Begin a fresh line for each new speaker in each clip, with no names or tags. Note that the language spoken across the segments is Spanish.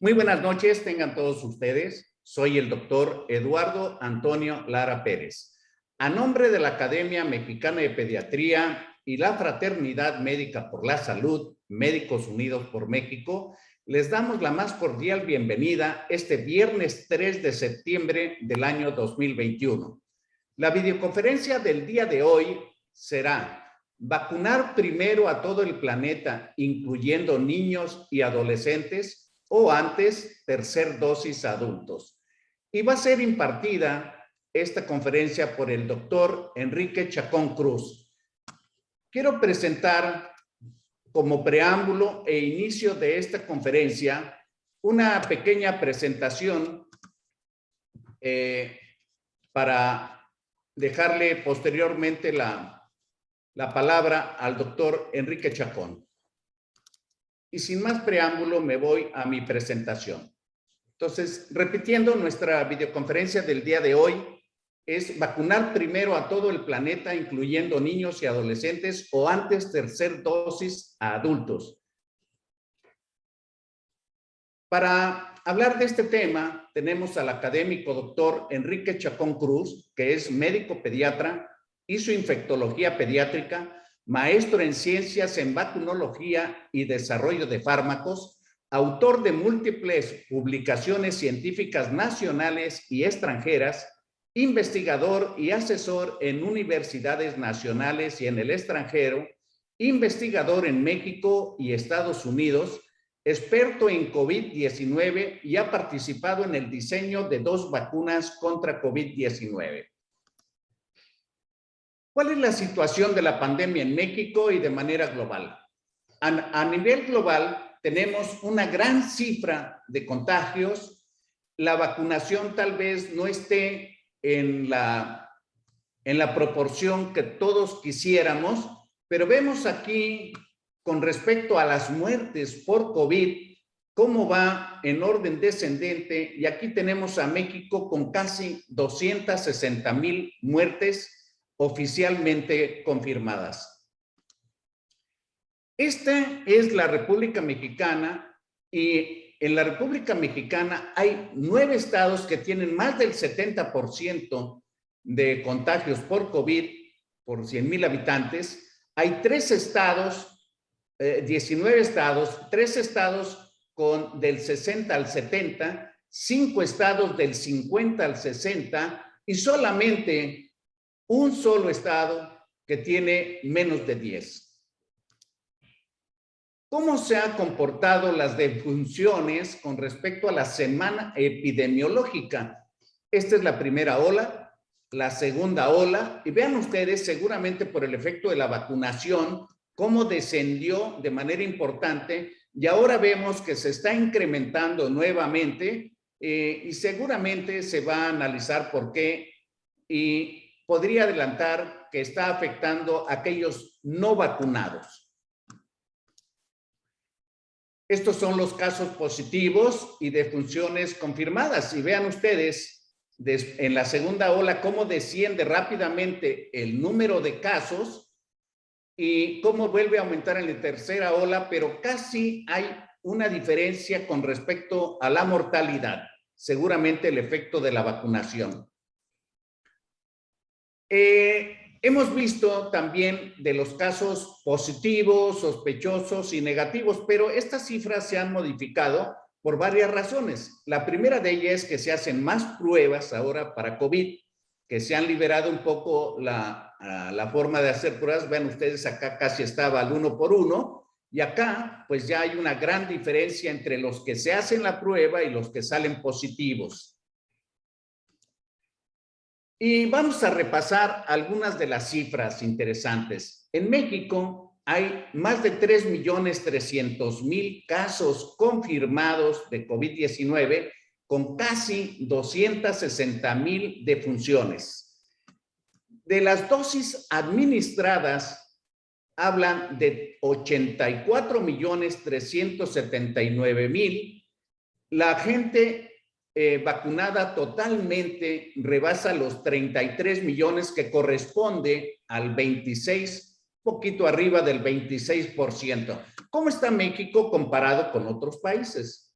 Muy buenas noches, tengan todos ustedes. Soy el doctor Eduardo Antonio Lara Pérez. A nombre de la Academia Mexicana de Pediatría y la Fraternidad Médica por la Salud, Médicos Unidos por México, les damos la más cordial bienvenida este viernes 3 de septiembre del año 2021. La videoconferencia del día de hoy será vacunar primero a todo el planeta, incluyendo niños y adolescentes, o antes, tercer dosis a adultos. Y va a ser impartida esta conferencia por el doctor Enrique Chacón Cruz. Quiero presentar como preámbulo e inicio de esta conferencia una pequeña presentación para dejarle posteriormente la palabra al doctor Enrique Chacón. Y sin más preámbulo me voy a mi presentación. Entonces, repitiendo, nuestra videoconferencia del día de hoy es vacunar primero a todo el planeta, incluyendo niños y adolescentes, o antes tercer dosis a adultos. Para hablar de este tema, tenemos al académico doctor Enrique Chacón Cruz, que es médico pediatra, hizo infectología pediátrica, maestro en ciencias en vacunología y desarrollo de fármacos, autor de múltiples publicaciones científicas nacionales y extranjeras, investigador y asesor en universidades nacionales y en el extranjero, investigador en México y Estados Unidos, experto en COVID-19 y ha participado en el diseño de 2 vacunas contra COVID-19. ¿Cuál es la situación de la pandemia en México y de manera global? A nivel global tenemos una gran cifra de contagios. La vacunación tal vez no esté en la proporción que todos quisiéramos, pero vemos aquí con respecto a las muertes por COVID, cómo va en orden descendente, y aquí tenemos a México con casi 260,000 muertes oficialmente confirmadas. Esta es la República Mexicana, y en la República Mexicana hay 9 estados que tienen más del 70% de contagios por COVID por 100,000 habitantes. Hay 3 estados, 19 estados, 3 estados con del 60 al 70, 5 estados del 50 al 60 y solamente un solo estado que tiene menos de 10. ¿Cómo se han comportado las defunciones con respecto a la semana epidemiológica? Esta es la primera ola, la segunda ola, y vean ustedes, seguramente por el efecto de la vacunación, cómo descendió de manera importante, y ahora vemos que se está incrementando nuevamente, y seguramente se va a analizar por qué, y podría adelantar que está afectando a aquellos no vacunados. Estos son los casos positivos y defunciones confirmadas. Y vean ustedes en la segunda ola cómo desciende rápidamente el número de casos y cómo vuelve a aumentar en la tercera ola, pero casi hay una diferencia con respecto a la mortalidad. Seguramente el efecto de la vacunación. Hemos visto también de los casos positivos, sospechosos y negativos, pero estas cifras se han modificado por varias razones. La primera de ellas es que se hacen más pruebas ahora para COVID, que se han liberado un poco la forma de hacer pruebas. Vean ustedes, acá casi estaba al 1 por 1, y acá pues ya hay una gran diferencia entre los que se hacen la prueba y los que salen positivos. Y vamos a repasar algunas de las cifras interesantes. En México hay más de 3,300,000 casos confirmados de COVID-19 con casi 260,000 defunciones. De las dosis administradas, hablan de 84,379,000. La gente vacunada totalmente rebasa los 33 millones, que corresponde al 26, poquito arriba del 26%. ¿Cómo está México comparado con otros países?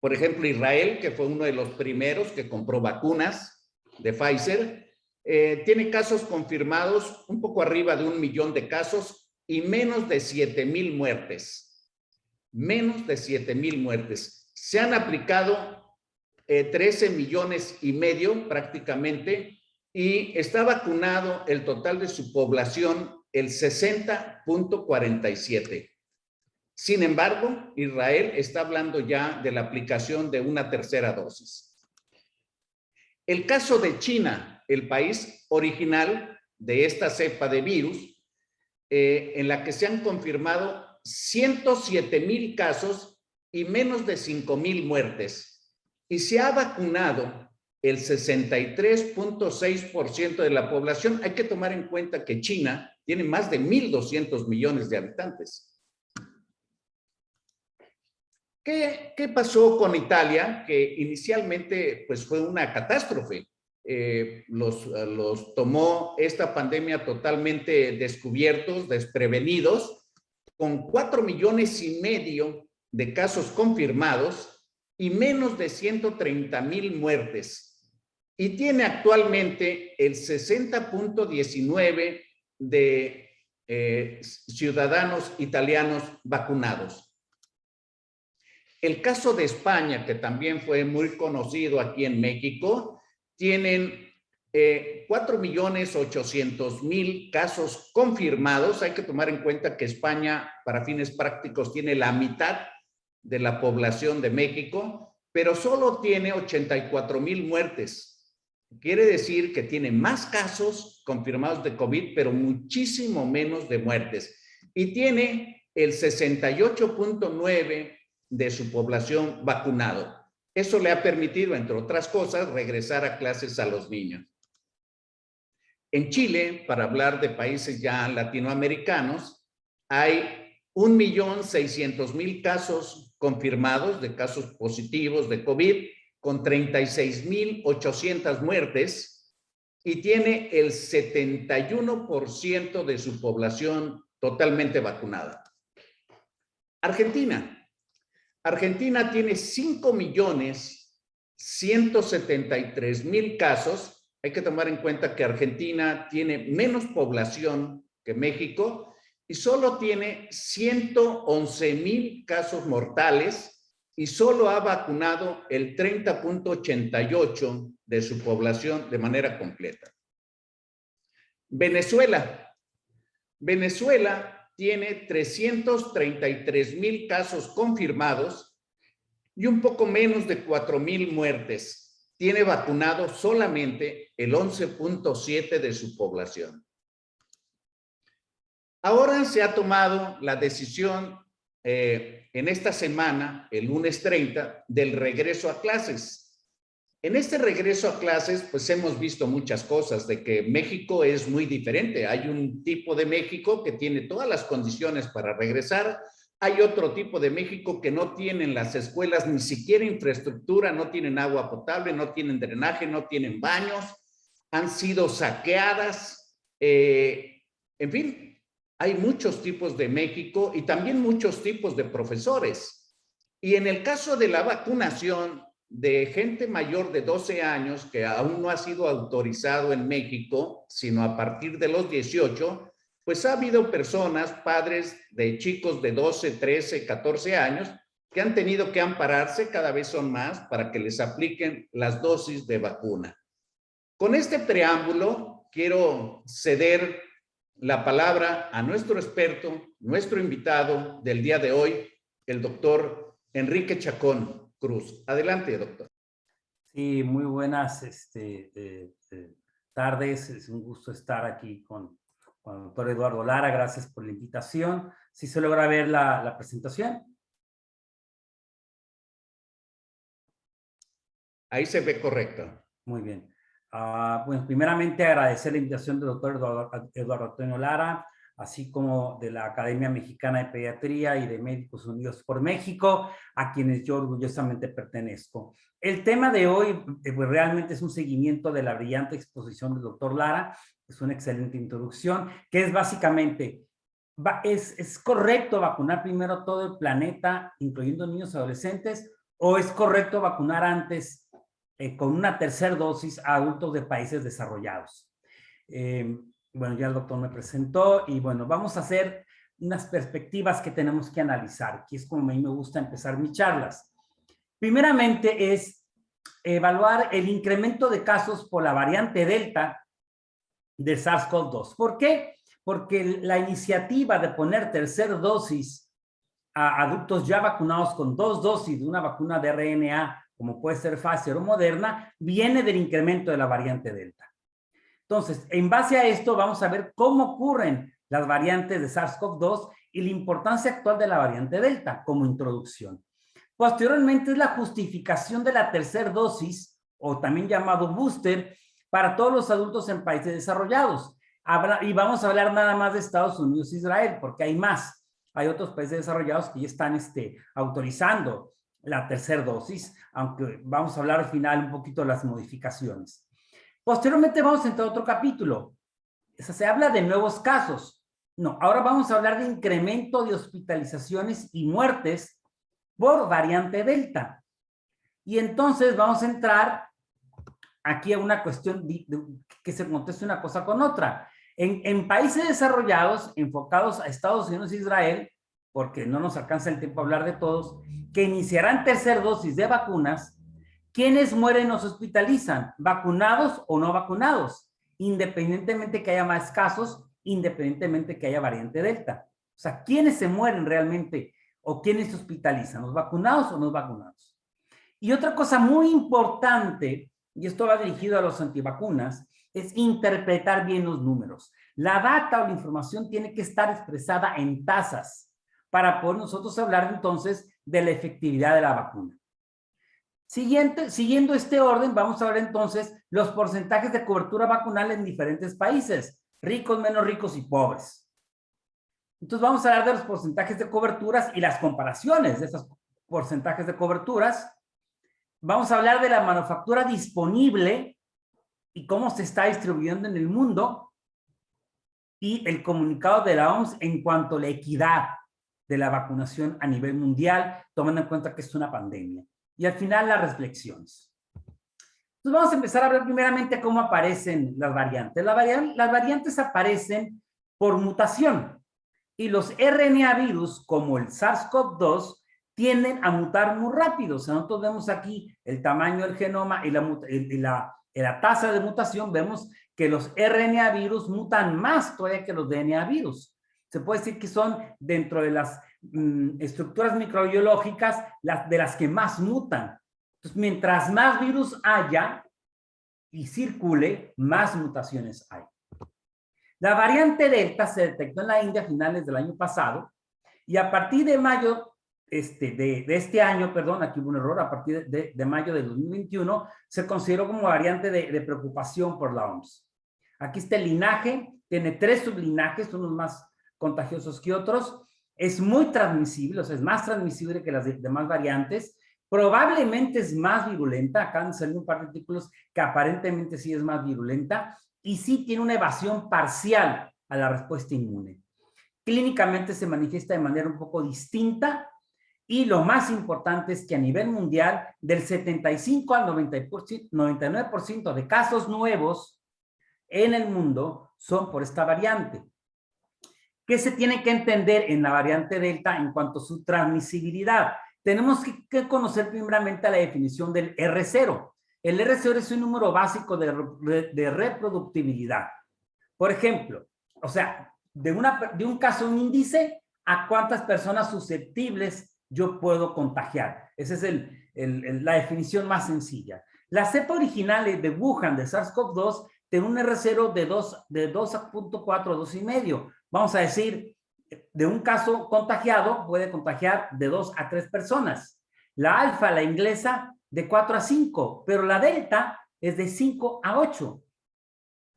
Por ejemplo, Israel, que fue uno de los primeros que compró vacunas de Pfizer, tiene casos confirmados un poco arriba de 1 millón de casos y menos de 7,000 muertes. Menos de 7,000 muertes. Se han aplicado 13 millones y medio prácticamente, y está vacunado el total de su población el 60.47. Sin embargo, Israel está hablando ya de la aplicación de una tercera dosis. El caso de China, el país original de esta cepa de virus, en la que se han confirmado 107,000 casos y menos de 5,000 muertes, y se ha vacunado el 63.6% de la población. Hay que tomar en cuenta que China tiene más de 1,200 millones de habitantes. ¿Qué pasó con Italia? Que inicialmente pues, fue una catástrofe. Los tomó esta pandemia totalmente descubiertos, desprevenidos, con 4,5 millones de casos confirmados y menos de 130,000 muertes. Y tiene actualmente el 60.19% de ciudadanos italianos vacunados. El caso de España, que también fue muy conocido aquí en México, tienen 4,800,000 casos confirmados. Hay que tomar en cuenta que España, para fines prácticos, tiene la mitad de la población de México, pero solo tiene 84,000 muertes. Quiere decir que tiene más casos confirmados de COVID, pero muchísimo menos de muertes. Y tiene el 68.9% de su población vacunado. Eso le ha permitido, entre otras cosas, regresar a clases a los niños. En Chile, para hablar de países ya latinoamericanos, hay 1,600,000 casos confirmados de casos positivos de COVID, con 36,800 muertes, y tiene el 71% de su población totalmente vacunada. Argentina tiene 5,173,000 casos. Hay que tomar en cuenta que Argentina tiene menos población que México y solo tiene 111,000 casos mortales y solo ha vacunado el 30.88% de su población de manera completa. Venezuela tiene 333,000 casos confirmados y un poco menos de 4,000 muertes. Tiene vacunado solamente el 11.7% de su población. Ahora se ha tomado la decisión en esta semana, el lunes 30, del regreso a clases. En este regreso a clases, pues hemos visto muchas cosas, de que México es muy diferente. Hay un tipo de México que tiene todas las condiciones para regresar. Hay otro tipo de México que no tienen las escuelas ni siquiera infraestructura, no tienen agua potable, no tienen drenaje, no tienen baños, han sido saqueadas. En fin, hay muchos tipos de México y también muchos tipos de profesores. Y en el caso de la vacunación de gente mayor de 12 años que aún no ha sido autorizado en México, sino a partir de los 18, pues ha habido personas, padres de chicos de 12, 13, 14 años, que han tenido que ampararse, cada vez son más, para que les apliquen las dosis de vacuna. Con este preámbulo, quiero ceder la palabra a nuestro experto, nuestro invitado del día de hoy, el doctor Enrique Chacón Cruz. Adelante, doctor.
Sí, muy buenas tardes. Es un gusto estar aquí con el doctor Eduardo Lara. Gracias por la invitación. ¿Sí se logra ver la presentación?
Ahí se ve correcto.
Muy bien. Bueno, primeramente agradecer la invitación del doctor Eduardo Antonio Lara, así como de la Academia Mexicana de Pediatría y de Médicos Unidos por México, a quienes yo orgullosamente pertenezco. El tema de hoy pues realmente es un seguimiento de la brillante exposición del doctor Lara. Es una excelente introducción, que es básicamente, ¿es correcto vacunar primero todo el planeta, incluyendo niños y adolescentes, ¿O es correcto vacunar antes con una tercera dosis a adultos de países desarrollados? Bueno, ya el doctor me presentó y bueno, vamos a hacer unas perspectivas que tenemos que analizar, que es como a mí me gusta empezar mis charlas. Primeramente es evaluar el incremento de casos por la variante Delta del SARS-CoV-2. ¿Por qué? Porque la iniciativa de poner tercera dosis a adultos ya vacunados con 2 dosis de una vacuna de RNA, como puede ser Pfizer o Moderna, viene del incremento de la variante Delta. Entonces, en base a esto, vamos a ver cómo ocurren las variantes de SARS-CoV-2 y la importancia actual de la variante Delta como introducción. Posteriormente es la justificación de la tercera dosis, o también llamado booster, para todos los adultos en países desarrollados. Y vamos a hablar nada más de Estados Unidos e Israel, porque hay más. Hay otros países desarrollados que ya están autorizando la tercera dosis, aunque vamos a hablar al final un poquito de las modificaciones. Posteriormente vamos a entrar a otro capítulo. Se habla de nuevos casos. No, ahora vamos a hablar de incremento de hospitalizaciones y muertes por variante Delta. Y entonces vamos a entrar aquí a una cuestión que se conteste una cosa con otra. En países desarrollados, enfocados a Estados Unidos e Israel, porque no nos alcanza el tiempo a hablar de todos, que iniciarán tercera dosis de vacunas, ¿quiénes mueren o se hospitalizan? ¿Vacunados o no vacunados? Independientemente que haya más casos, independientemente que haya variante Delta. O sea, ¿quiénes se mueren realmente o quiénes se hospitalizan? ¿Los vacunados o no vacunados? Y otra cosa muy importante, y esto va dirigido a los antivacunas, es interpretar bien los números. La data o la información tiene que estar expresada en tasas para poder nosotros hablar entonces de la efectividad de la vacuna. Siguiendo este orden, vamos a ver entonces los porcentajes de cobertura vacunal en diferentes países, ricos, menos ricos y pobres. Entonces vamos a hablar de los porcentajes de coberturas y las comparaciones de esos porcentajes de coberturas. Vamos a hablar de la manufactura disponible y cómo se está distribuyendo en el mundo y el comunicado de la OMS en cuanto a la equidad de la vacunación a nivel mundial, tomando en cuenta que es una pandemia. Y al final las reflexiones. Entonces vamos a empezar a ver primeramente cómo aparecen las variantes. Las variantes aparecen por mutación y los RNA virus como el SARS-CoV-2 tienden a mutar muy rápido. O sea, nosotros vemos aquí el tamaño del genoma y la tasa de mutación. Vemos que los RNA virus mutan más todavía que los DNA virus. Se puede decir que son dentro de las estructuras microbiológicas de las que más mutan. Entonces, mientras más virus haya y circule, más mutaciones hay. La variante Delta se detectó en la India a finales del año pasado y a partir de mayo de este año, perdón, aquí hubo un error, a partir de mayo de 2021, se consideró como variante de preocupación por la OMS. Aquí está el linaje, tiene 3 sublinajes, unos más contagiosos que otros, es muy transmisible, o sea, es más transmisible que las demás variantes, probablemente es más virulenta, acá han salido un par de artículos que aparentemente sí es más virulenta, y sí tiene una evasión parcial a la respuesta inmune. Clínicamente se manifiesta de manera un poco distinta, y lo más importante es que a nivel mundial, del 75 al 99% de casos nuevos en el mundo son por esta variante. ¿Qué se tiene que entender en la variante Delta en cuanto a su transmisibilidad? Tenemos que conocer primeramente la definición del R0. El R0 es un número básico de reproductibilidad. Por ejemplo, o sea, de un caso, un índice, a cuántas personas susceptibles yo puedo contagiar. Esa es la definición más sencilla. La cepa original de Wuhan, de SARS-CoV-2, tiene un R0 de 2.4, 2.5. Vamos a decir, de un caso contagiado puede contagiar de 2 a 3 personas. La alfa, la inglesa, de 4 a 5, pero la delta es de 5 a 8.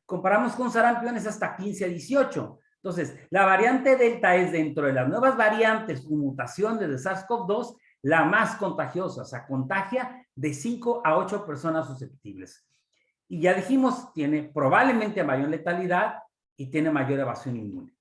Comparamos con sarampión es hasta 15 a 18. Entonces, la variante delta es dentro de las nuevas variantes o mutaciones de SARS-CoV-2 la más contagiosa, o sea, contagia de 5 a 8 personas susceptibles. Y ya dijimos, tiene probablemente mayor letalidad y tiene mayor evasión inmune.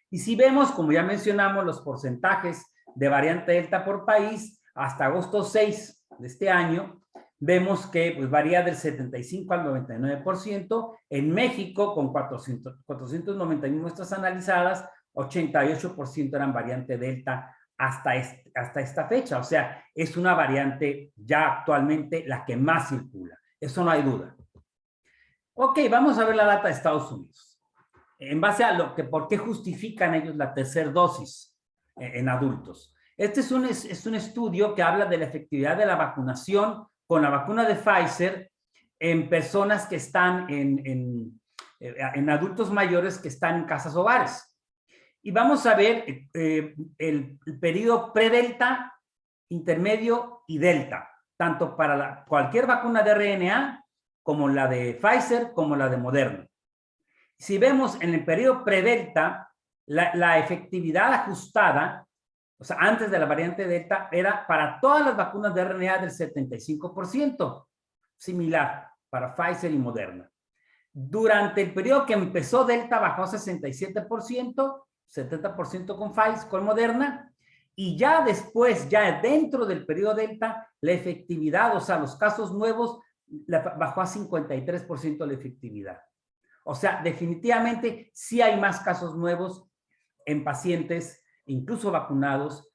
Y si vemos, como ya mencionamos, los porcentajes de variante Delta por país, hasta agosto 6 de este año, vemos que pues, varía del 75 al 99%. En México, con 491 muestras analizadas, 88% eran variante Delta hasta esta fecha. O sea, es una variante ya actualmente la que más circula. Eso no hay duda. Ok, vamos a ver la data de Estados Unidos. En base a lo que, ¿por qué justifican ellos la tercera dosis en adultos? Este es un estudio que habla de la efectividad de la vacunación con la vacuna de Pfizer en personas que están en adultos mayores que están en casas hogares. Y vamos a ver el periodo pre-delta, intermedio y delta, tanto para cualquier vacuna de RNA como la de Pfizer, como la de Moderna. Si vemos en el periodo pre-delta, la efectividad ajustada, o sea, antes de la variante delta, era para todas las vacunas de RNA del 75%, similar para Pfizer y Moderna. Durante el periodo que empezó delta bajó a 67%, 70% con Pfizer, con Moderna, y ya después, ya dentro del periodo delta, la efectividad, o sea, los casos nuevos, bajó a 53% la efectividad. O sea, definitivamente sí hay más casos nuevos en pacientes, incluso vacunados,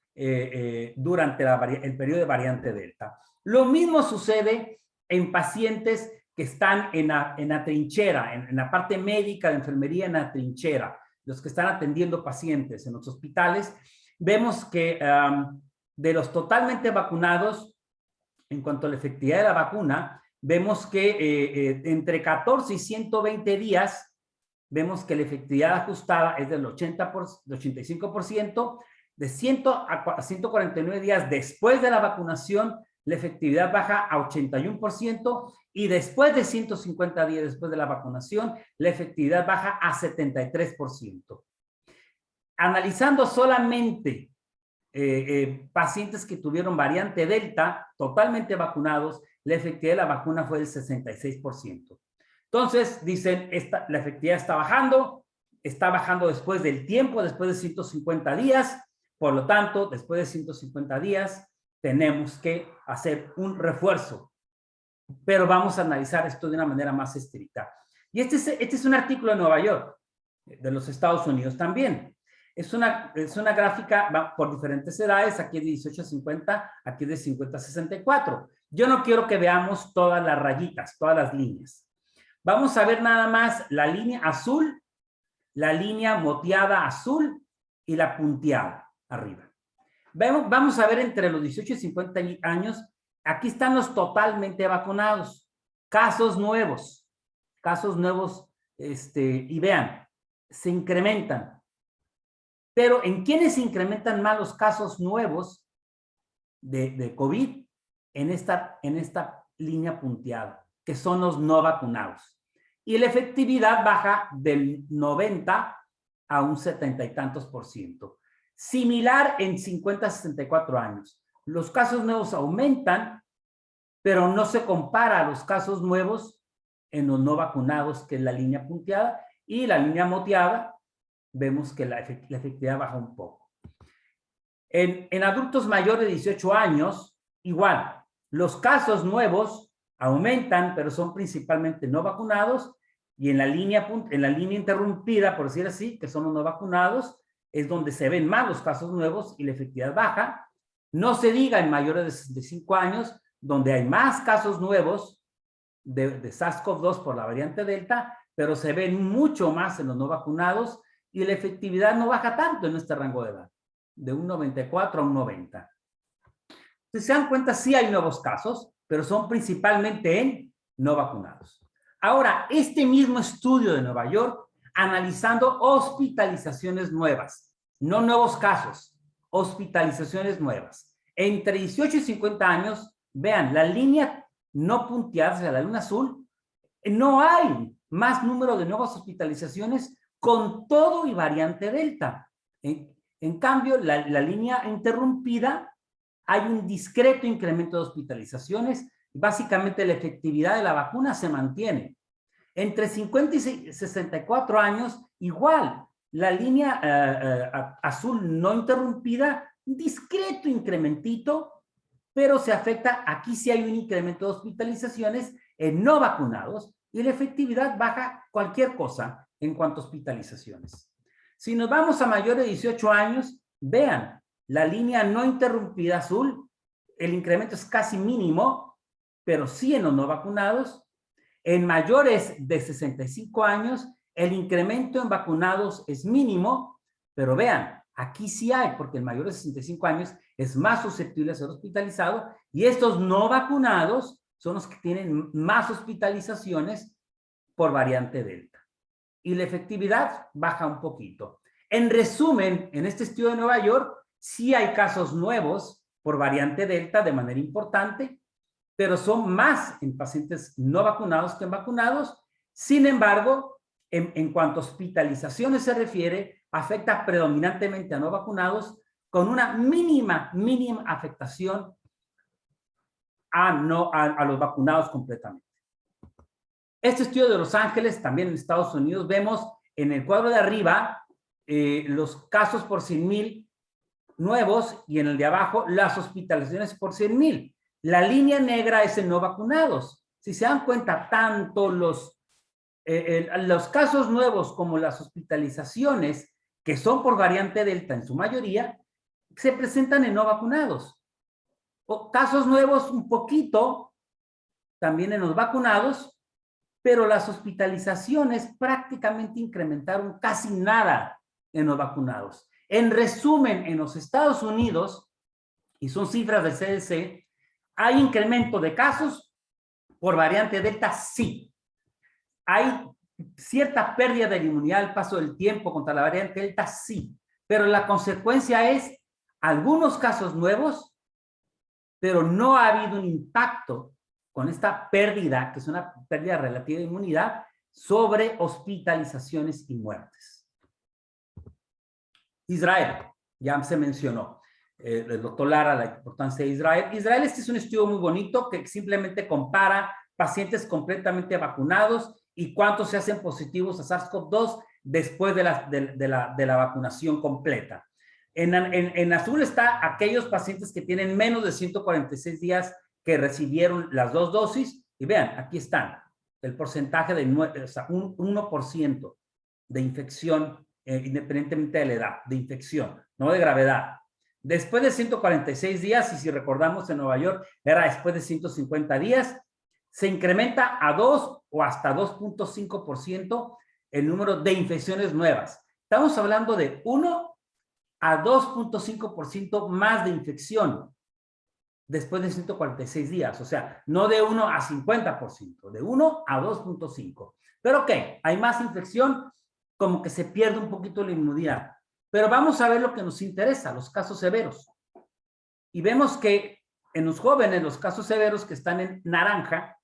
durante el periodo de variante Delta. Lo mismo sucede en pacientes que están en la trinchera, en la parte médica de enfermería, en la trinchera, los que están atendiendo pacientes en los hospitales. Vemos que de los totalmente vacunados, en cuanto a la efectividad de la vacuna, vemos que entre 14 y 120 días, vemos que la efectividad ajustada es del 85%, de 100 a 149 días después de la vacunación, la efectividad baja a 81%, y después de 150 días después de la vacunación, la efectividad baja a 73%. Analizando solamente pacientes que tuvieron variante Delta, totalmente vacunados, la efectividad de la vacuna fue del 66%. Entonces, dicen, la efectividad está bajando después del tiempo, después de 150 días, por lo tanto, después de 150 días, tenemos que hacer un refuerzo. Pero vamos a analizar esto de una manera más estricta. Y este es un artículo de Nueva York, de los Estados Unidos también. Es una gráfica por diferentes edades, aquí es de 18 a 50, aquí es de 50 a 64. Yo no quiero que veamos todas las rayitas, todas las líneas. Vamos a ver nada más la línea azul, la línea moteada azul y la punteada arriba. Vamos a ver entre los 18 y 50 años, aquí están los totalmente vacunados, casos nuevos, y vean, se incrementan. Pero ¿en quiénes se incrementan más los casos nuevos de COVID? En esta línea punteada, que son los no vacunados. Y la efectividad baja del 90 a un 70 y tantos %. Similar en 50 a 64 años. Los casos nuevos aumentan, pero no se compara a los casos nuevos en los no vacunados, que es la línea punteada, y la línea moteada, vemos que la efectividad baja un poco. En adultos mayores de 18 años, igual, los casos nuevos aumentan, pero son principalmente no vacunados, y en la línea interrumpida, por decir así, que son los no vacunados, es donde se ven más los casos nuevos y la efectividad baja. No se diga en mayores de 65 años, donde hay más casos nuevos de SARS-CoV-2 por la variante Delta, pero se ven mucho más en los no vacunados, y la efectividad no baja tanto en este rango de edad, de un 94 a un 90. Si se dan cuenta, sí hay nuevos casos, pero son principalmente en no vacunados. Ahora, este mismo estudio de Nueva York, analizando hospitalizaciones nuevas, no nuevos casos, hospitalizaciones nuevas. Entre 18 y 50 años, vean, la línea no punteada, o sea, la línea azul, no hay más número de nuevas hospitalizaciones con todo y variante Delta. En cambio, la línea interrumpida, hay un discreto incremento de hospitalizaciones. Básicamente, la efectividad de la vacuna se mantiene. Entre 50 y 64 años, igual, la línea azul no interrumpida, un discreto incrementito, pero se afecta, aquí sí hay un incremento de hospitalizaciones en no vacunados y la efectividad baja cualquier cosa en cuanto a hospitalizaciones. Si nos vamos a mayores de 18 años, vean, la línea no interrumpida azul, el incremento es casi mínimo, pero sí en los no vacunados. En mayores de 65 años, el incremento en vacunados es mínimo, pero vean, aquí sí hay, porque el mayor de 65 años es más susceptible a ser hospitalizado y estos no vacunados son los que tienen más hospitalizaciones por variante Delta. Y la efectividad baja un poquito. En resumen, en este estudio de Nueva York, sí hay casos nuevos por variante Delta de manera importante, pero son más en pacientes no vacunados que en vacunados. Sin embargo, en cuanto a hospitalizaciones se refiere, afecta predominantemente a no vacunados con una mínima afectación a los vacunados completamente. Este estudio de Los Ángeles, también en Estados Unidos, vemos en el cuadro de arriba los casos por 100,000 nuevos y en el de abajo las hospitalizaciones por 100,000. La línea negra es en no vacunados. Si se dan cuenta, tanto los casos nuevos como las hospitalizaciones, que son por variante Delta en su mayoría, se presentan en no vacunados. O casos nuevos un poquito, también en los vacunados, pero las hospitalizaciones prácticamente incrementaron casi nada en los vacunados. En resumen, en los Estados Unidos, y son cifras del CDC, ¿hay incremento de casos por variante Delta? Sí. ¿Hay cierta pérdida de la inmunidad al paso del tiempo contra la variante Delta? Sí. Pero la consecuencia es algunos casos nuevos, pero no ha habido un impacto con esta pérdida, que es una pérdida relativa de inmunidad, sobre hospitalizaciones y muertes. Israel, ya se mencionó. El doctor Lara, la importancia de Israel. Israel, este es un estudio muy bonito que simplemente compara pacientes completamente vacunados y cuántos se hacen positivos a SARS-CoV-2 después de la vacunación completa. En azul está aquellos pacientes que tienen menos de 146 días que recibieron las 2 dosis y vean, aquí están el porcentaje de o sea, un 1% de infección, independientemente de la edad, de infección, no de gravedad. Después de 146 días, y si recordamos en Nueva York, era después de 150 días, se incrementa a 2 o hasta 2.5% el número de infecciones nuevas. Estamos hablando de 1 a 2.5% más de infección después de 146 días. O sea, no de 1 a 50%, de 1 a 2.5. Pero ok, hay más infección, como que se pierde un poquito la inmunidad. Pero vamos a ver lo que nos interesa, los casos severos. Y vemos que en los jóvenes, los casos severos que están en naranja,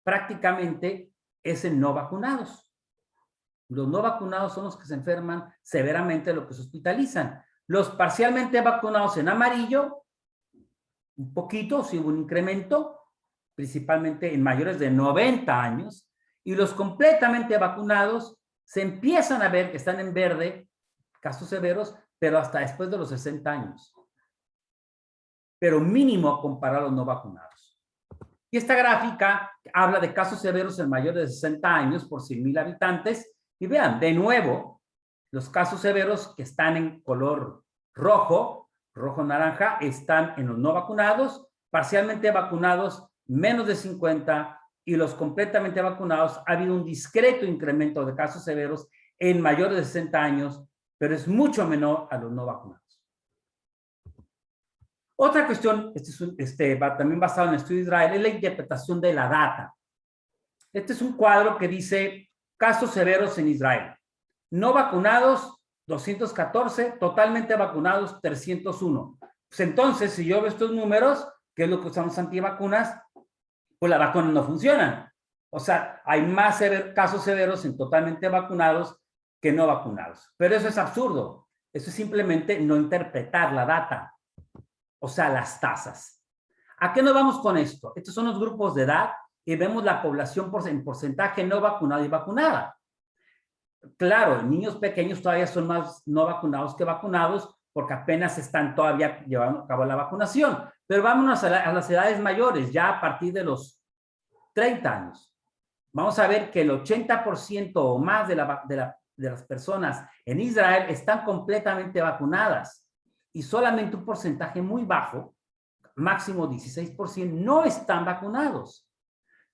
prácticamente es en no vacunados. Los no vacunados son los que se enferman severamente, los que se hospitalizan. Los parcialmente vacunados en amarillo, un poquito, sí hubo un incremento, principalmente en mayores de 90 años, y los completamente vacunados se empiezan a ver que están en verde, casos severos, pero hasta después de los 60 años. Pero mínimo comparado a los no vacunados. Y esta gráfica habla de casos severos en mayores de 60 años por 100,000 habitantes. Y vean, de nuevo, los casos severos que están en color rojo, rojo-naranja, están en los no vacunados, parcialmente vacunados, menos de 50, y los completamente vacunados, ha habido un discreto incremento de casos severos en mayores de 60 años, pero es mucho menor a los no vacunados. Otra cuestión, también basado en el estudio de Israel, es la interpretación de la data. Este es un cuadro que dice casos severos en Israel. No vacunados, 214, totalmente vacunados, 301. Pues entonces, si yo veo estos números, que es lo que usamos antivacunas, pues las vacunas no funcionan. O sea, hay más casos severos en totalmente vacunados que no vacunados. Pero eso es absurdo. Eso es simplemente no interpretar la data. O sea, las tasas. ¿A qué nos vamos con esto? Estos son los grupos de edad y vemos la población en porcentaje no vacunada y vacunada. Claro, niños pequeños todavía son más no vacunados que vacunados porque apenas están todavía llevando a cabo la vacunación. Pero vámonos a las edades mayores, ya a partir de los 30 años. Vamos a ver que el 80% o más de las personas en Israel están completamente vacunadas y solamente un porcentaje muy bajo, máximo 16%, no están vacunados.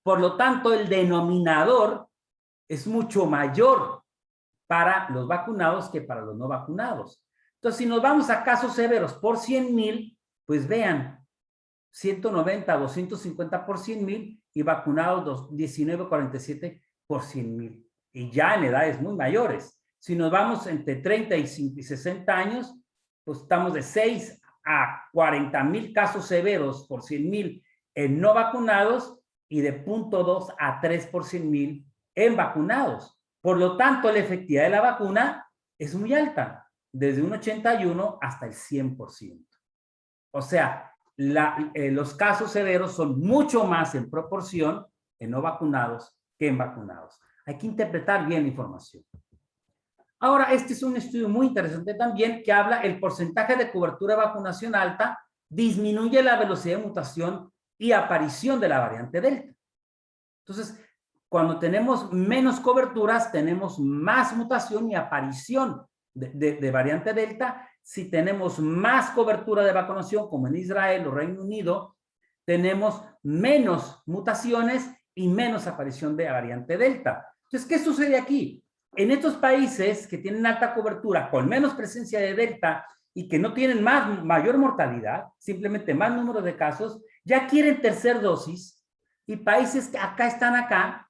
Por lo tanto, el denominador es mucho mayor para los vacunados que para los no vacunados. Entonces, si nos vamos a casos severos por 100,000, pues vean, 190, 250 por 100,000 y vacunados 19,47 por 100,000. Y ya en edades muy mayores. Si nos vamos entre 35 y 60 años, pues estamos de 6 a 40,000 casos severos por 100,000 en no vacunados y de 0.2 a 3 por 100,000 en vacunados. Por lo tanto, la efectividad de la vacuna es muy alta, desde un 81 hasta el 100%. O sea, los casos severos son mucho más en proporción en no vacunados que en vacunados. Hay que interpretar bien la información. Ahora, este es un estudio muy interesante también que habla el porcentaje de cobertura de vacunación alta disminuye la velocidad de mutación y aparición de la variante Delta. Entonces, cuando tenemos menos coberturas, tenemos más mutación y aparición de variante Delta. Si tenemos más cobertura de vacunación, como en Israel o Reino Unido, tenemos menos mutaciones y menos aparición de variante Delta. Entonces, ¿qué sucede aquí? En estos países que tienen alta cobertura, con menos presencia de Delta y que no tienen mayor mortalidad, simplemente más número de casos, ya quieren tercer dosis, y países que están acá,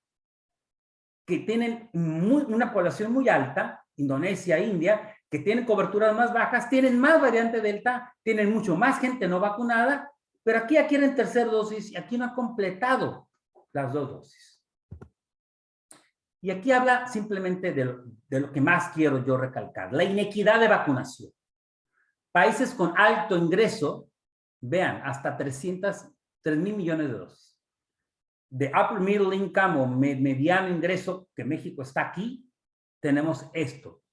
que tienen una población muy alta, Indonesia, India, que tienen coberturas más bajas, tienen más variante Delta, tienen mucho más gente no vacunada, pero aquí ya quieren tercer dosis y aquí no han completado las 2 dosis. Y aquí habla simplemente de lo que más quiero yo recalcar, la inequidad de vacunación. Países con alto ingreso, vean, hasta 3,000 millones de dosis. De upper middle income o mediano ingreso, que México está aquí, tenemos esto.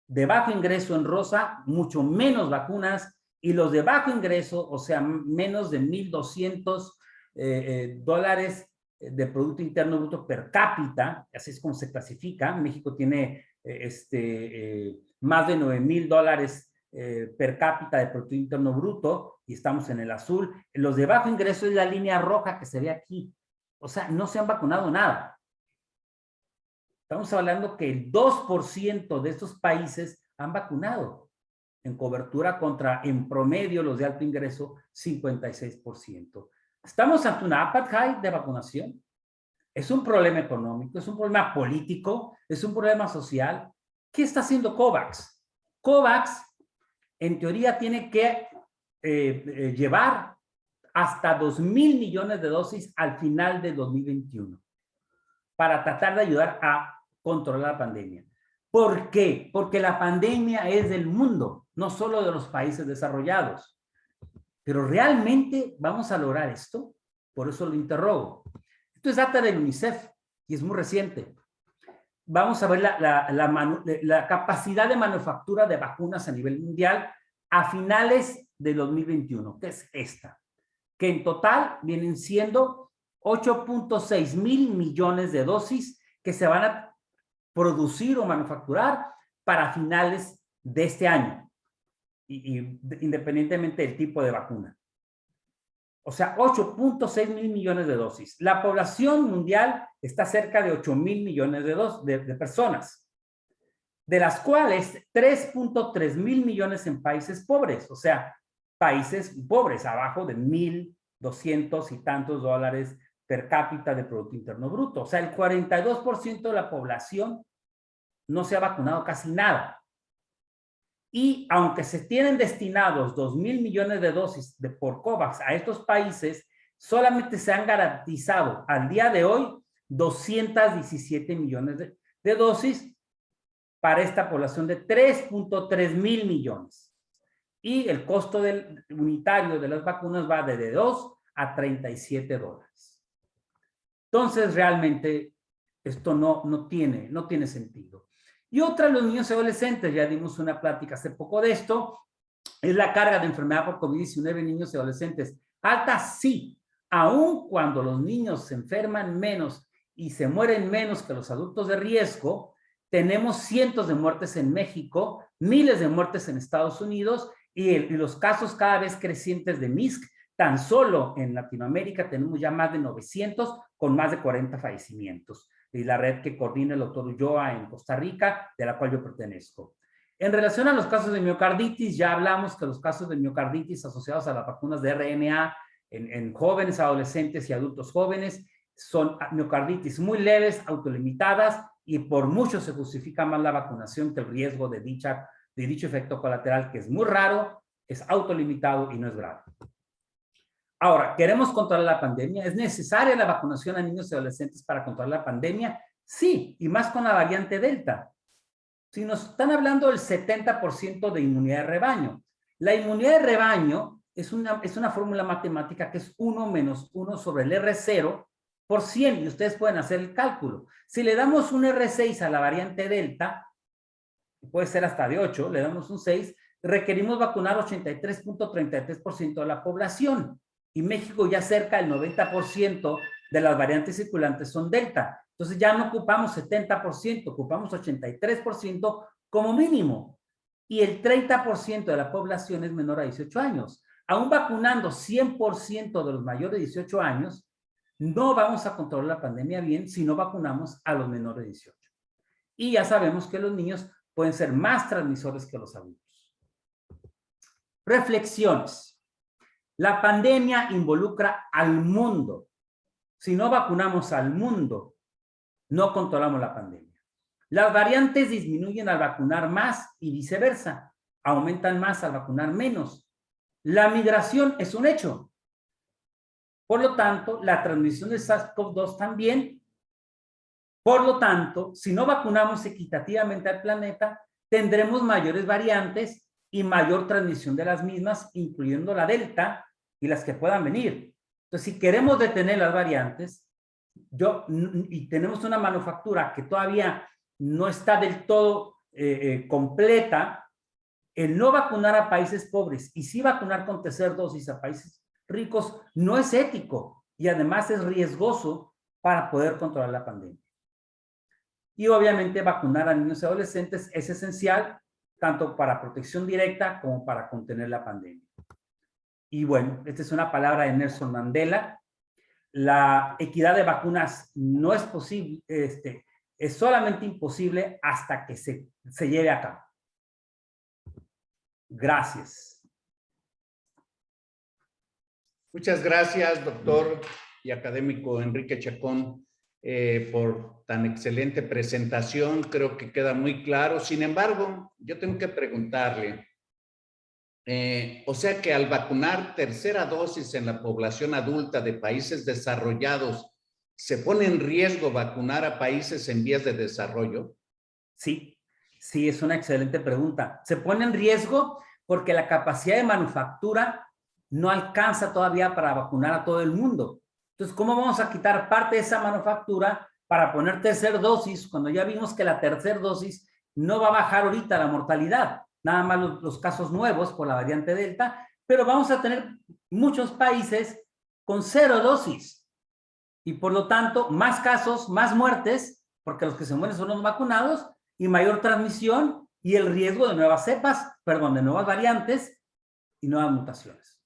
De bajo ingreso en rosa, mucho menos vacunas, y los de bajo ingreso, o sea, menos de $1,200 dólares de Producto Interno Bruto per cápita, así es como se clasifica. México tiene más de $9,000 per cápita de Producto Interno Bruto, y estamos en el azul. Los de bajo ingreso es la línea roja que se ve aquí. O sea, no se han vacunado nada. Estamos hablando que el 2% de estos países han vacunado en cobertura contra, en promedio, los de alto ingreso, 56%. Estamos ante una apartheid de vacunación. Es un problema económico, es un problema político, es un problema social. ¿Qué está haciendo COVAX? COVAX, en teoría, tiene que llevar hasta 2,000 millones de dosis al final de 2021 para tratar de ayudar a controlar la pandemia. ¿Por qué? Porque la pandemia es del mundo, no solo de los países desarrollados. Pero ¿realmente vamos a lograr esto? Por eso lo interrogo. Esto es data del UNICEF y es muy reciente. Vamos a ver la capacidad de manufactura de vacunas a nivel mundial a finales de 2021, que es esta, que en total vienen siendo 8.6 mil millones de dosis que se van a producir o manufacturar para finales de este año, independientemente del tipo de vacuna. O sea, 8.6 mil millones de dosis. La población mundial está cerca de 8,000 millones de personas, de las cuales 3.3 mil millones en países pobres, o sea, países pobres, abajo de 1,200 y tantos dólares per cápita de Producto Interno Bruto. O sea, el 42% de la población no se ha vacunado casi nada. Y aunque se tienen destinados 2,000 millones de dosis por COVAX a estos países, solamente se han garantizado al día de hoy 217 millones de dosis para esta población de 3.3 mil millones. Y el costo unitario de las vacunas va de 2 a $37. Entonces, realmente, esto no tiene sentido. Y otra, los niños y adolescentes, ya dimos una plática hace poco de esto, ¿Es la carga de enfermedad por COVID-19 en niños y adolescentes alta? Sí, aun cuando los niños se enferman menos y se mueren menos que los adultos de riesgo, tenemos cientos de muertes en México, miles de muertes en Estados Unidos y los casos cada vez crecientes de MISC. Tan solo en Latinoamérica tenemos ya más de 900 con más de 40 fallecimientos. Y la red que coordina el doctor Ulloa en Costa Rica, de la cual yo pertenezco. En relación a los casos de miocarditis, ya hablamos que los casos de miocarditis asociados a las vacunas de RNA en jóvenes, adolescentes y adultos jóvenes son miocarditis muy leves, autolimitadas, y por mucho se justifica más la vacunación que el riesgo de dicho efecto colateral, que es muy raro, es autolimitado y no es grave. Ahora, ¿queremos controlar la pandemia? ¿Es necesaria la vacunación a niños y adolescentes para controlar la pandemia? Sí, y más con la variante Delta. Si nos están hablando del 70% de inmunidad de rebaño. La inmunidad de rebaño es una fórmula matemática que es 1 menos 1 sobre el R0 por 100, y ustedes pueden hacer el cálculo. Si le damos un R6 a la variante Delta, puede ser hasta de 8, le damos un 6, requerimos vacunar 83.33% de la población. Y México ya cerca del 90% de las variantes circulantes son Delta. Entonces ya no ocupamos 70%, ocupamos 83% como mínimo. Y el 30% de la población es menor a 18 años. Aún vacunando 100% de los mayores de 18 años, no vamos a controlar la pandemia bien si no vacunamos a los menores de 18. Y ya sabemos que los niños pueden ser más transmisores que los adultos. Reflexiones. La pandemia involucra al mundo. Si no vacunamos al mundo, no controlamos la pandemia. Las variantes disminuyen al vacunar más y viceversa. Aumentan más al vacunar menos. La migración es un hecho. Por lo tanto, la transmisión de SARS-CoV-2 también. Por lo tanto, si no vacunamos equitativamente al planeta, tendremos mayores variantes y mayor transmisión de las mismas, incluyendo la Delta y las que puedan venir. Entonces, si queremos detener las variantes, y tenemos una manufactura que todavía no está del todo completa, el no vacunar a países pobres y sí vacunar con tercera dosis a países ricos no es ético y además es riesgoso para poder controlar la pandemia. Y obviamente vacunar a niños y adolescentes es esencial tanto para protección directa como para contener la pandemia. Y bueno, esta es una palabra de Nelson Mandela. La equidad de vacunas no es posible, es solamente imposible hasta que se lleve a cabo. Gracias.
Muchas gracias, doctor y académico Enrique Chacón, por tan excelente presentación. Creo que queda muy claro. Sin embargo, yo tengo que preguntarle, o sea que al vacunar tercera dosis en la población adulta de países desarrollados, ¿se pone en riesgo vacunar a países en vías de desarrollo?
Sí, sí, es una excelente pregunta. Se pone en riesgo porque la capacidad de manufactura no alcanza todavía para vacunar a todo el mundo. Entonces, ¿cómo vamos a quitar parte de esa manufactura para poner tercera dosis cuando ya vimos que la tercera dosis no va a bajar ahorita la mortalidad? Nada más los casos nuevos por la variante Delta, pero vamos a tener muchos países con 0 dosis. Y por lo tanto, más casos, más muertes, porque los que se mueren son los vacunados, y mayor transmisión y el riesgo de nuevas cepas, perdón, de nuevas variantes y nuevas mutaciones.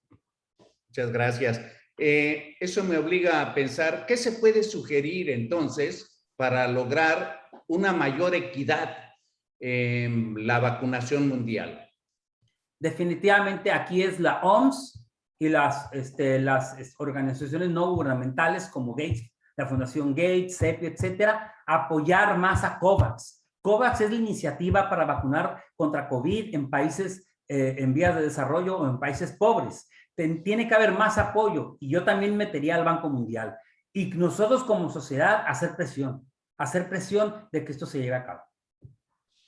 Muchas gracias. Eso me obliga a pensar, ¿qué se puede sugerir entonces para lograr una mayor equidad en la vacunación mundial?
Definitivamente aquí es la OMS y las organizaciones no gubernamentales como Gates, la Fundación Gates, CEPI, etcétera, apoyar más a COVAX. COVAX es la iniciativa para vacunar contra COVID en países en vías de desarrollo o en países pobres. Tiene que haber más apoyo y yo también metería al Banco Mundial. Y nosotros como sociedad hacer presión de que esto se lleve a cabo.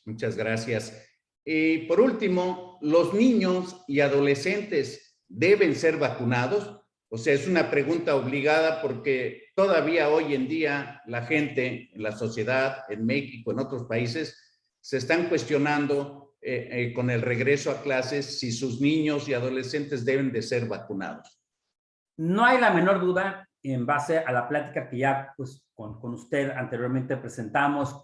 Muchas gracias. Por último, ¿los niños y adolescentes deben ser vacunados? O sea, es una pregunta obligada porque todavía hoy en día la gente en la sociedad, en México, en otros países, se están cuestionando con el regreso a clases si sus niños y adolescentes deben de ser vacunados?
No hay la menor duda, en base a la plática que ya pues, con usted anteriormente presentamos,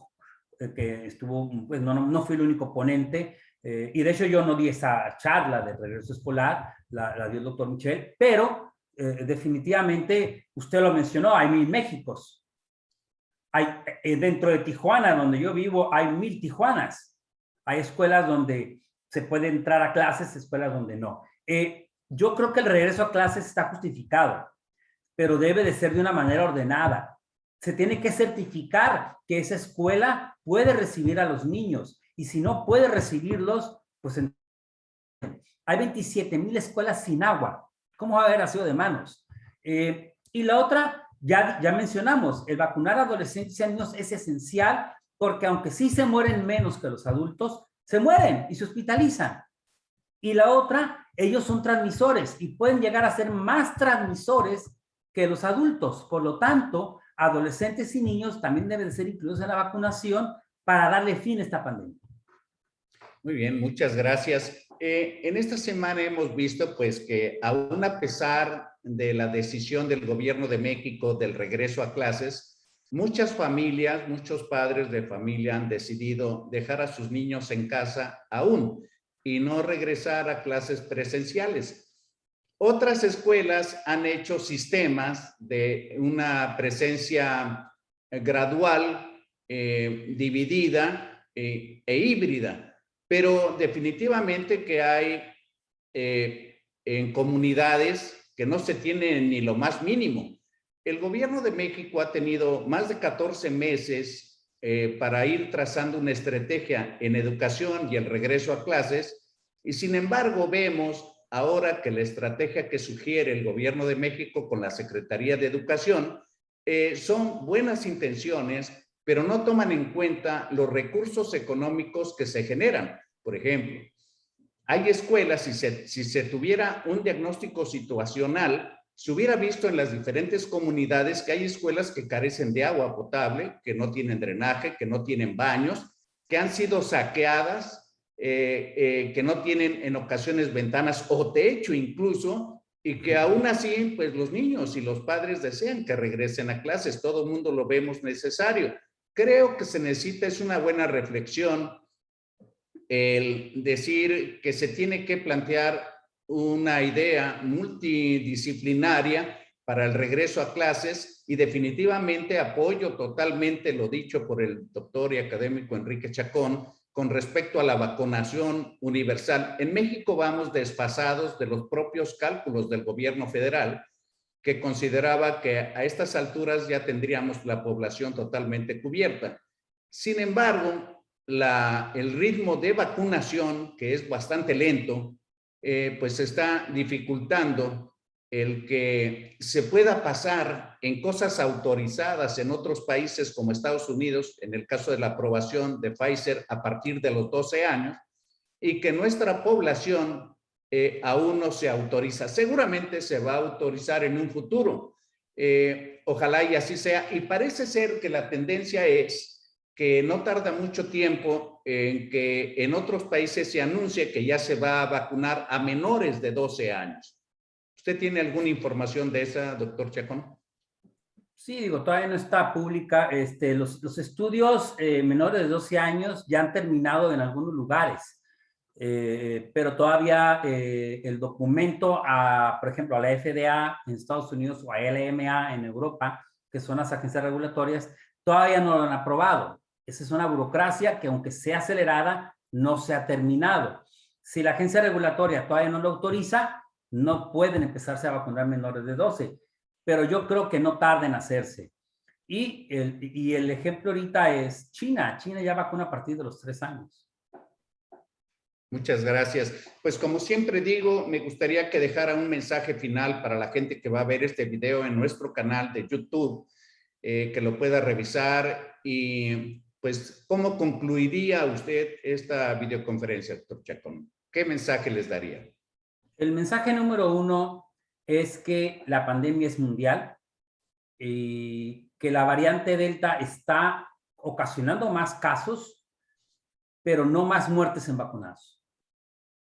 que estuvo, pues no fui el único ponente, y de hecho yo no di esa charla de regreso escolar, la dio el doctor Michel, pero definitivamente usted lo mencionó, hay 1000 Méxicos. Dentro de Tijuana, donde yo vivo, hay 1000 Tijuanas. Hay escuelas donde se puede entrar a clases, escuelas donde no. Yo creo que el regreso a clases está justificado, pero debe de ser de una manera ordenada. Se tiene que certificar que esa escuela puede recibir a los niños, y si no puede recibirlos, pues hay 27,000 escuelas sin agua. ¿Cómo va a haber aseo de manos? Y la otra, ya mencionamos, el vacunar a adolescentes y niños es esencial, porque aunque sí se mueren menos que los adultos, se mueren y se hospitalizan. Y la otra, ellos son transmisores y pueden llegar a ser más transmisores que los adultos. Por lo tanto, adolescentes y niños también deben ser incluidos en la vacunación para darle fin a esta pandemia.
Muy bien, muchas gracias. En esta semana hemos visto pues que aún a pesar de la decisión del gobierno de México del regreso a clases, muchas familias, muchos padres de familia han decidido dejar a sus niños en casa aún y no regresar a clases presenciales. Otras escuelas han hecho sistemas de una presencia gradual, dividida e híbrida, pero definitivamente que hay en comunidades que no se tiene ni lo más mínimo. El gobierno de México ha tenido más de 14 meses para ir trazando una estrategia en educación y el regreso a clases, y sin embargo vemos ahora que la estrategia que sugiere el gobierno de México con la Secretaría de Educación son buenas intenciones, pero no toman en cuenta los recursos económicos que se generan. Por ejemplo, hay escuelas, si se tuviera un diagnóstico situacional, se hubiera visto en las diferentes comunidades que hay escuelas que carecen de agua potable, que no tienen drenaje, que no tienen baños, que han sido saqueadas, que no tienen en ocasiones ventanas o techo incluso, y que aún así, pues los niños y los padres desean que regresen a clases. Todo el mundo lo vemos necesario. Creo que se necesita, es una buena reflexión, el decir que se tiene que plantear una idea multidisciplinaria para el regreso a clases, y definitivamente apoyo totalmente lo dicho por el doctor y académico Enrique Chacón con respecto a la vacunación universal. En México vamos desfasados de los propios cálculos del gobierno federal, que consideraba que a estas alturas ya tendríamos la población totalmente cubierta. Sin embargo, el ritmo de vacunación, que es bastante lento, pues está dificultando el que se pueda pasar en cosas autorizadas en otros países como Estados Unidos, en el caso de la aprobación de Pfizer a partir de los 12 años, y que nuestra población aún no se autoriza. Seguramente se va a autorizar en un futuro. Ojalá y así sea. Y parece ser que la tendencia es que no tarda mucho tiempo en que en otros países se anuncie que ya se va a vacunar a menores de 12 años. ¿Usted tiene alguna información de esa, doctor Chacón?
Sí, digo, todavía no está pública. Los estudios menores de 12 años ya han terminado en algunos lugares, pero todavía el documento, por ejemplo, a la FDA en Estados Unidos o a LMA en Europa, que son las agencias regulatorias, todavía no lo han aprobado. Esa es una burocracia que, aunque sea acelerada, no se ha terminado. Si la agencia regulatoria todavía no lo autoriza, no pueden empezarse a vacunar menores de 12, pero yo creo que no tarda en hacerse. Y el ejemplo ahorita es China. China ya vacuna a partir de los 3 años.
Muchas gracias. Pues como siempre digo, me gustaría que dejara un mensaje final para la gente que va a ver este video en nuestro canal de YouTube, que lo pueda revisar, y pues, ¿cómo concluiría usted esta videoconferencia, doctor Chacón? ¿Qué mensaje les daría?
El mensaje número 1 es que la pandemia es mundial y que la variante Delta está ocasionando más casos, pero no más muertes en vacunados.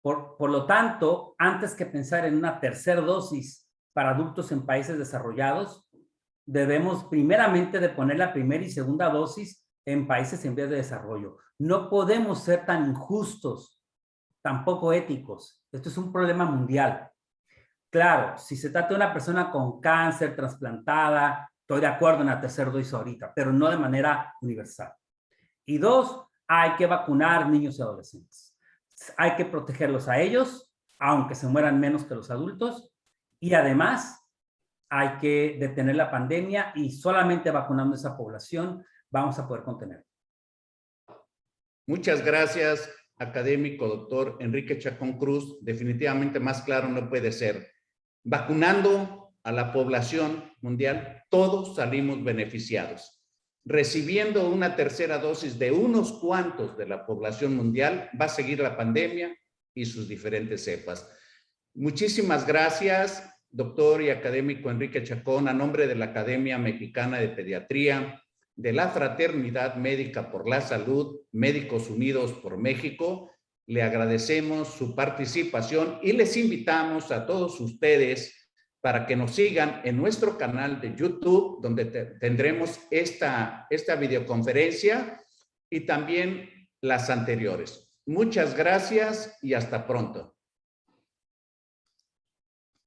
Por lo tanto, antes que pensar en una tercera dosis para adultos en países desarrollados, debemos primeramente de poner la primera y segunda dosis en países en vías de desarrollo. No podemos ser tan injustos, tampoco éticos. Esto es un problema mundial. Claro, si se trata de una persona con cáncer, trasplantada, estoy de acuerdo en la tercera dosis ahorita, pero no de manera universal. Y dos, hay que vacunar niños y adolescentes. Hay que protegerlos a ellos, aunque se mueran menos que los adultos, y además hay que detener la pandemia y solamente vacunando a esa población vamos a poder contenerla.
Muchas gracias, académico doctor Enrique Chacón Cruz. Definitivamente más claro no puede ser. Vacunando a la población mundial, todos salimos beneficiados. Recibiendo una tercera dosis de unos cuantos de la población mundial, va a seguir la pandemia y sus diferentes cepas. Muchísimas gracias, doctor y académico Enrique Chacón, a nombre de la Academia Mexicana de Pediatría, de la Fraternidad Médica por la Salud, Médicos Unidos por México. Le agradecemos su participación y les invitamos a todos ustedes para que nos sigan en nuestro canal de YouTube, donde tendremos esta videoconferencia y también las anteriores. Muchas gracias y hasta pronto.